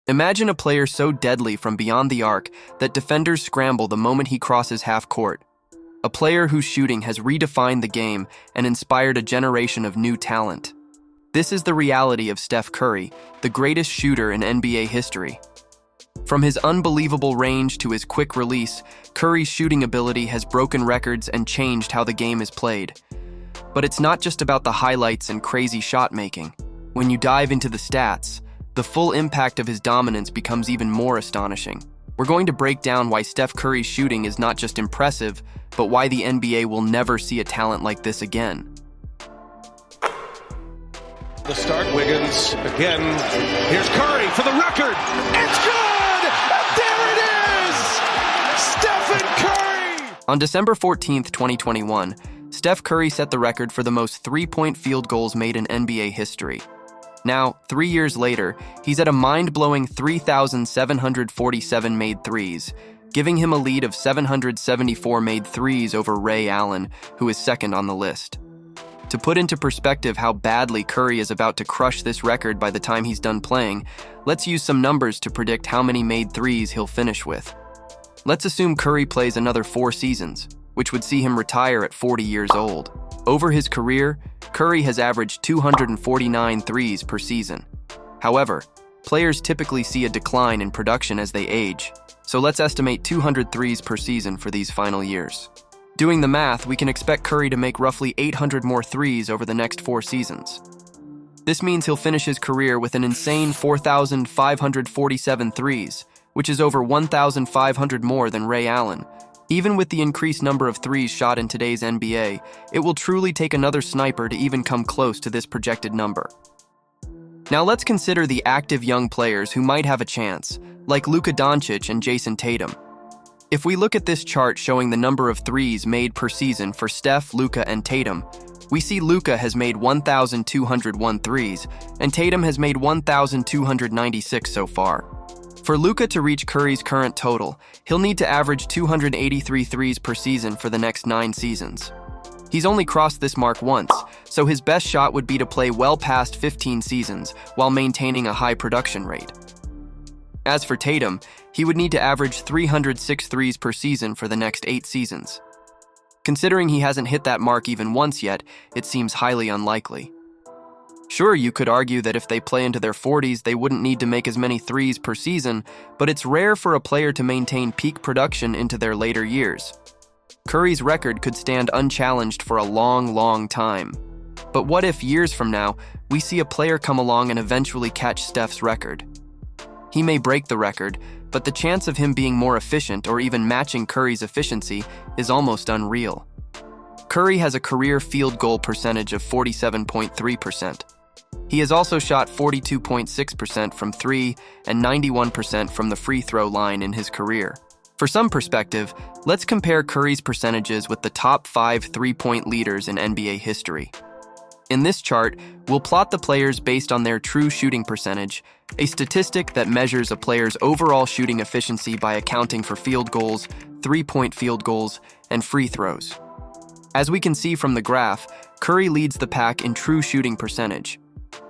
Imagine a player so deadly from beyond the arc that defenders scramble the moment he crosses half court. A player whose shooting has redefined the game and inspired a generation of new talent. This is the reality of Steph Curry, the greatest shooter in NBA history. From his unbelievable range to his quick release, Curry's shooting ability has broken records and changed how the game is played. But it's not just about the highlights and crazy shot making. When you dive into the stats, the full impact of his dominance becomes even more astonishing. We're going to break down why Steph Curry's shooting is not just impressive, but why the NBA will never see a talent like this again. The start, Wiggins again. Here's Curry for the record. It's good! There it is! Stephen Curry! On December 14th, 2021, Steph Curry set the record for the most three-point field goals made in NBA history. Now, 3 years later, he's at a mind-blowing 3,747 made threes, giving him a lead of 774 made threes over Ray Allen, who is second on the list. To put into perspective how badly Curry is about to crush this record by the time he's done playing, let's use some numbers to predict how many made threes he'll finish with. Let's assume Curry plays another 4 seasons, which would see him retire at 40 years old. Over his career, Curry has averaged 249 threes per season. However, players typically see a decline in production as they age, so let's estimate 200 threes per season for these final years. Doing the math, we can expect Curry to make roughly 800 more threes over the next 4 seasons. This means he'll finish his career with an insane 4,547 threes, which is over 1,500 more than Ray Allen. Even with the increased number of threes shot in today's NBA, it will truly take another sniper to even come close to this projected number. Now let's consider the active young players who might have a chance, like Luka Doncic and Jason Tatum. If we look at this chart showing the number of threes made per season for Steph, Luka, and Tatum, we see Luka has made 1,201 threes, and Tatum has made 1,296 so far. For Luka to reach Curry's current total, he'll need to average 283 threes per season for the next 9 seasons. He's only crossed this mark once, so his best shot would be to play well past 15 seasons while maintaining a high production rate. As for Tatum, he would need to average 306 threes per season for the next 8 seasons. Considering he hasn't hit that mark even once yet, it seems highly unlikely. Sure, you could argue that if they play into their 40s, they wouldn't need to make as many threes per season, but it's rare for a player to maintain peak production into their later years. Curry's record could stand unchallenged for a long, long time. But what if years from now, we see a player come along and eventually catch Steph's record? He may break the record, but the chance of him being more efficient or even matching Curry's efficiency is almost unreal. Curry has a career field goal percentage of 47.3%. He has also shot 42.6% from 3 and 91% from the free throw line in his career. For some perspective, let's compare Curry's percentages with the top 5 three-point leaders in NBA history. In this chart, we'll plot the players based on their true shooting percentage, a statistic that measures a player's overall shooting efficiency by accounting for field goals, three-point field goals, and free throws. As we can see from the graph, Curry leads the pack in true shooting percentage.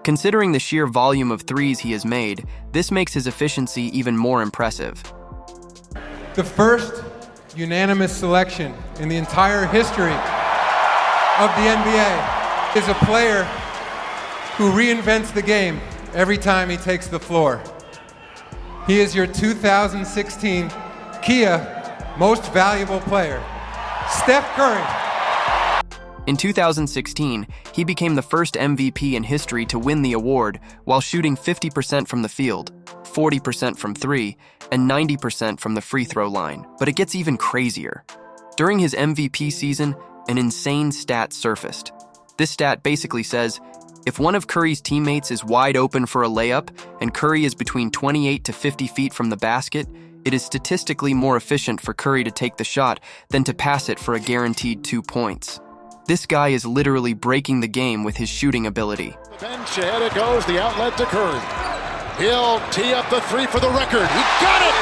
Considering the sheer volume of threes he has made, this makes his efficiency even more impressive. The first unanimous selection in the entire history of the NBA is a player who reinvents the game every time he takes the floor. He is your 2016 Kia Most Valuable Player, Steph Curry. In 2016, he became the first MVP in history to win the award while shooting 50% from the field, 40% from 3, and 90% from the free throw line. But it gets even crazier. During his MVP season, an insane stat surfaced. This stat basically says, if one of Curry's teammates is wide open for a layup and Curry is between 28 to 50 feet from the basket, it is statistically more efficient for Curry to take the shot than to pass it for a guaranteed 2 points. This guy is literally breaking the game with his shooting ability. The bench, ahead it goes, the outlet to Curry. He'll tee up the 3 for the record. He got it!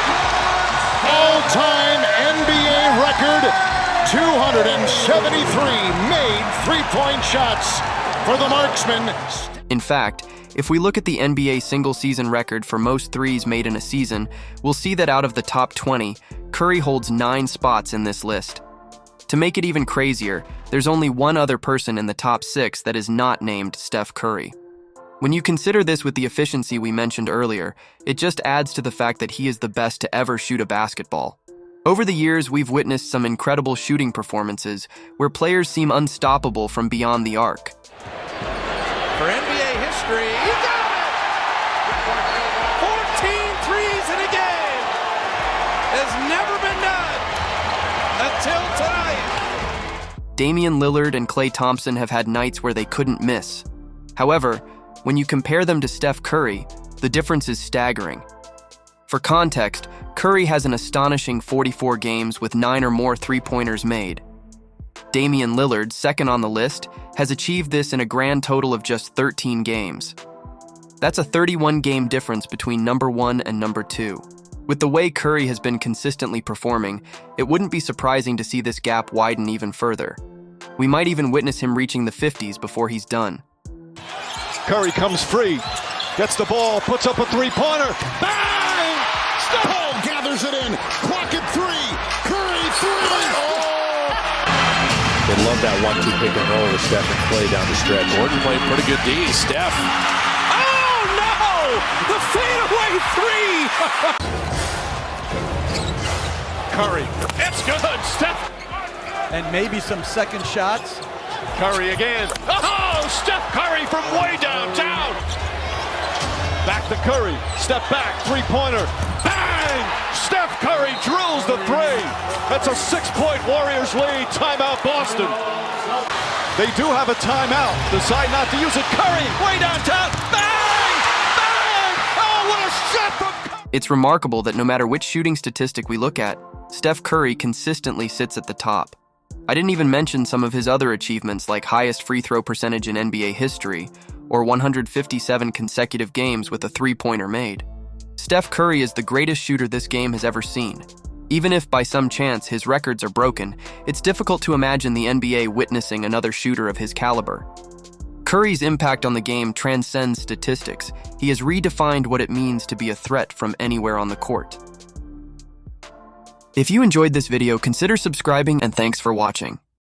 All-time NBA record, 273 made three-point shots for the marksman. In fact, if we look at the NBA single-season record for most threes made in a season, we'll see that out of the top 20, Curry holds 9 spots in this list. To make it even crazier, there's only one other person in the top 6 that is not named Steph Curry. When you consider this with the efficiency we mentioned earlier, it just adds to the fact that he is the best to ever shoot a basketball. Over the years, we've witnessed some incredible shooting performances where players seem unstoppable from beyond the arc. For NBA history, he got it! 14 threes in a game! Has never been done until tonight. Damian Lillard and Klay Thompson have had nights where they couldn't miss. However, when you compare them to Steph Curry, the difference is staggering. For context, Curry has an astonishing 44 games with 9 or more three-pointers made. Damian Lillard, second on the list, has achieved this in a grand total of just 13 games. That's a 31-game difference between number 1 and number 2. With the way Curry has been consistently performing, it wouldn't be surprising to see this gap widen even further. We might even witness him reaching the 50s before he's done. Curry comes free, gets the ball, puts up a three-pointer. Bang! Stone gathers it in. Clock at 3. Curry 3. Oh! They love that 1-2 pick and roll with Steph and Klay down the stretch. Gordon played pretty good D. Steph. Oh, no! The fadeaway 3! Curry. It's good. Steph. And maybe some second shots. Curry again. Oh, Steph Curry from way downtown. Back to Curry. Step back. Three-pointer. Bang! Steph Curry drills the 3. That's a 6-point Warriors lead. Timeout, Boston. They do have a timeout. Decide not to use it. Curry, way downtown. Bang! Bang! Oh, what a shot from Curry! It's remarkable that no matter which shooting statistic we look at, Steph Curry consistently sits at the top. I didn't even mention some of his other achievements like highest free throw percentage in NBA history, or 157 consecutive games with a three-pointer made. Steph Curry is the greatest shooter this game has ever seen. Even if by some chance his records are broken, it's difficult to imagine the NBA witnessing another shooter of his caliber. Curry's impact on the game transcends statistics. He has redefined what it means to be a threat from anywhere on the court. If you enjoyed this video, consider subscribing and thanks for watching.